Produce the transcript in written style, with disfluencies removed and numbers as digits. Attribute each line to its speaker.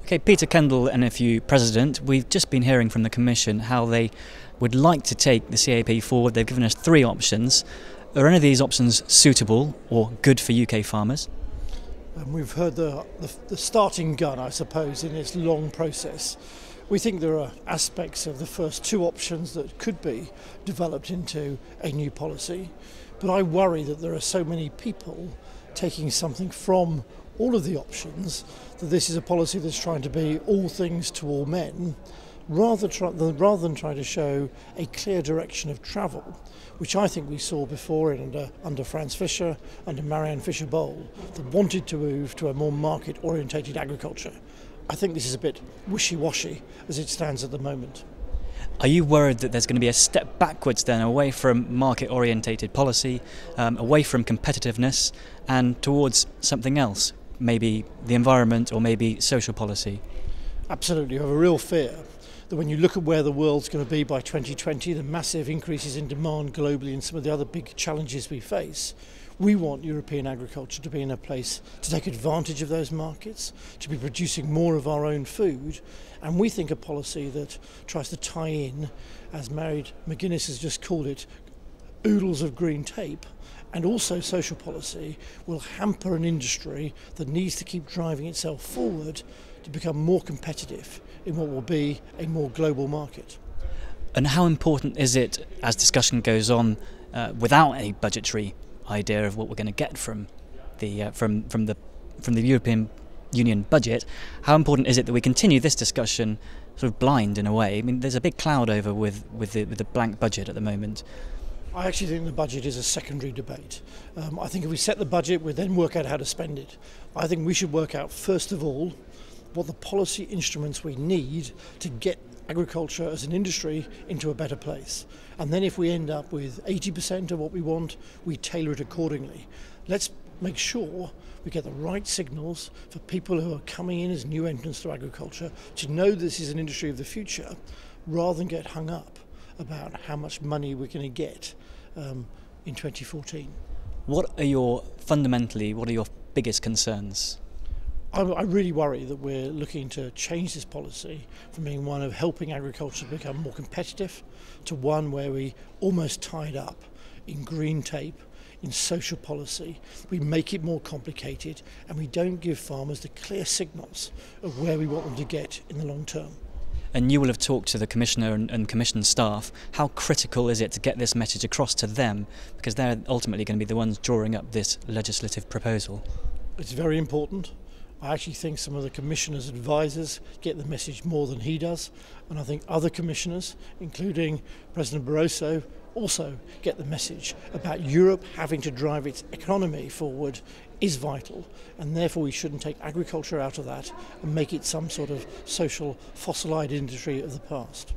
Speaker 1: Okay, Peter Kendall, NFU President, we've just been hearing from the Commission how they would like to take the CAP forward. They've given us three options. Are any of these options suitable or good for UK farmers?
Speaker 2: We've heard the starting gun, I suppose, in this long process. We think there are aspects of the first two options that could be developed into a new policy, but I worry that there are so many people taking something from all of the options that this is a policy that's trying to be all things to all men, rather than trying to show a clear direction of travel, which I think we saw before under Franz Fischer, under Marianne Fisher-Boel, that wanted to move to a more market-orientated agriculture. I think this is a bit wishy-washy as it stands at the moment.
Speaker 1: Are you worried that there's going to be a step backwards then, away from market-orientated policy, away from competitiveness, and towards something else, maybe the environment or maybe social policy?
Speaker 2: Absolutely. I have a real fear that when you look at where the world's going to be by 2020, the massive increases in demand globally and some of the other big challenges we face, we want European agriculture to be in a place to take advantage of those markets, to be producing more of our own food, and we think a policy that tries to tie in, as Mary McGuinness has just called it, oodles of green tape, and also social policy will hamper an industry that needs to keep driving itself forward to become more competitive in what will be a more global market.
Speaker 1: And how important is it, as discussion goes on, without a budgetary idea of what we're going to get from the European Union budget, how important is it that we continue this discussion sort of blind in a way? I mean, there's a big cloud over with the blank budget at the moment.
Speaker 2: I actually think the budget is a secondary debate. I think if we set the budget, we then work out how to spend it. I think we should work out, first of all, what the policy instruments we need to get agriculture as an industry into a better place. And then if we end up with 80% of what we want, we tailor it accordingly. Let's make sure we get the right signals for people who are coming in as new entrants to agriculture to know this is an industry of the future, rather than get hung up about how much money we're going to get in 2014.
Speaker 1: What are your biggest concerns?
Speaker 2: I really worry that we're looking to change this policy from being one of helping agriculture to become more competitive to one where we almost tied up in green tape, in social policy. We make it more complicated and we don't give farmers the clear signals of where we want them to get in the long term.
Speaker 1: And you will have talked to the Commissioner and Commission staff. How critical is it to get this message across to them, because they're ultimately going to be the ones drawing up this legislative proposal?
Speaker 2: It's very important. I actually think some of the Commissioner's advisors get the message more than he does, and I think other commissioners, including President Barroso, also get the message about Europe having to drive its economy forward is vital, and therefore we shouldn't take agriculture out of that and make it some sort of social fossilized industry of the past.